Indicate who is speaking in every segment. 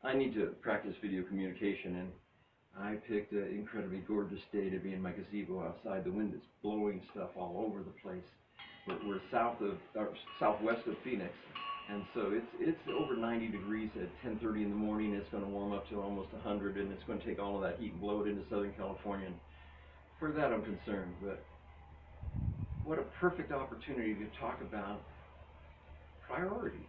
Speaker 1: I need to practice video communication, and I picked an incredibly gorgeous day to be in my gazebo outside. The wind is blowing stuff all over the place. We're southwest of Phoenix, and so it's over 90 degrees at 10:30 in the morning. It's going to warm up to almost 100, and it's going to take all of that heat and blow it into Southern California. And for that, I'm concerned. But what a perfect opportunity to talk about priorities.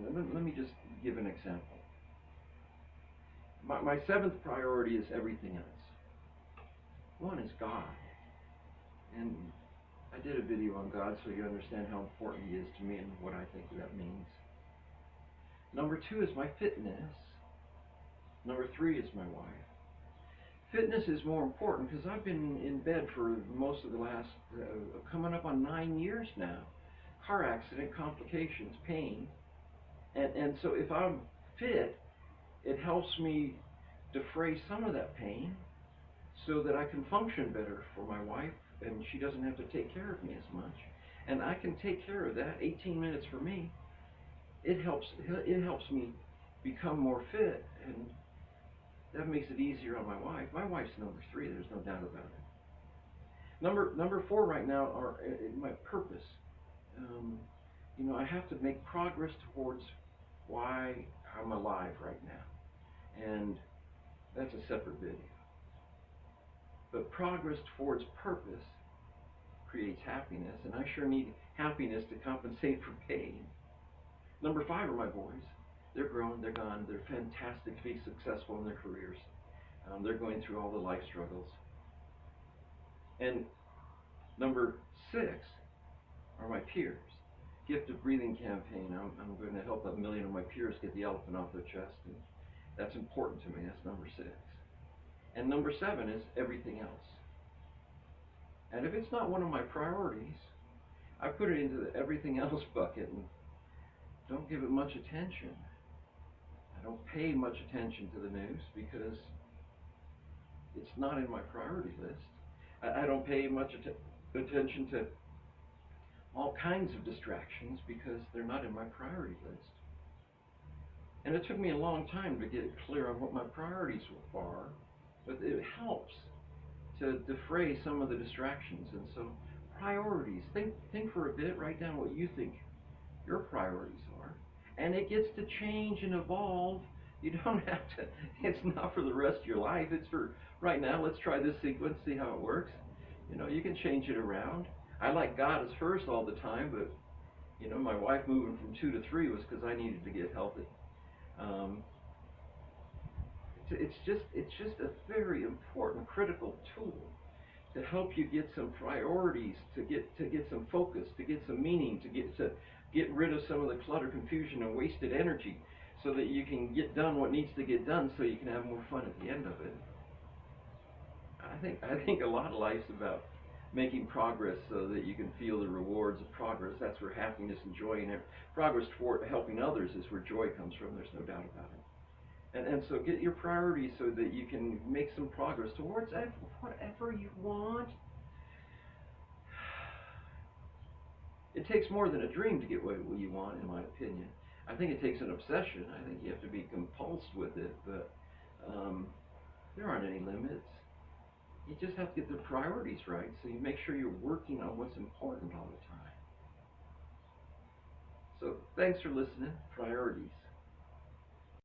Speaker 1: Let me just give an example. My seventh priority is everything else. One is God. And I did a video on God so you understand how important He is to me and what I think that means. Number two is my fitness. Number three is my wife. Fitness is more important because I've been in bed for most of the last, coming up on 9 years now. Car accident, complications, pain. And so if I'm fit, it helps me defray some of that pain so that I can function better for my wife, and she doesn't have to take care of me as much. And I can take care of that. 18 minutes for me. It helps me become more fit, and that makes it easier on my wife. My wife's number three, there's no doubt about it. Number four right now are my purpose. I have to make progress towards why I'm alive right now. And that's a separate video. But progress towards purpose creates happiness, and I sure need happiness to compensate for pain. Number five are my boys. They're grown, they're gone, they're fantastic to be successful in their careers. They're going through all the life struggles. And number six are my peers. Gift of Breathing campaign. I'm going to help 1 million of my peers get the elephant off their chest, and that's important to me. That's number six. And number seven is everything else. And if it's not one of my priorities, I put it into the everything else bucket and don't give it much attention. I don't pay much attention to the news because it's not in my priority list. I don't pay much attention to all kinds of distractions because they're not in my priority list. And it took me a long time to get clear on what my priorities are, but it helps to defray some of the distractions. And so priorities, think for a bit, write down what you think your priorities are, and it gets to change and evolve. You don't have to, it's not for the rest of your life, it's for right now. Let's try this sequence, see how it works. You can change it around. I like God as first all the time, but my wife moving from 2 to 3 was because I needed to get healthy. It's just a very important, critical tool to help you get some priorities, to get some focus, to get some meaning, to get rid of some of the clutter, confusion, and wasted energy, so that you can get done what needs to get done, so you can have more fun at the end of it. I think a lot of life's about making progress so that you can feel the rewards of progress. That's where happiness and joy and progress toward helping others is where joy comes from. There's no doubt about it. And so get your priorities so that you can make some progress towards whatever you want. It takes more than a dream to get what you want, in my opinion. I think it takes an obsession. I think you have to be compulsed with it, but there aren't any limits. You just have to get the priorities right, so you make sure you're working on what's important all the time. So thanks for listening. Priorities.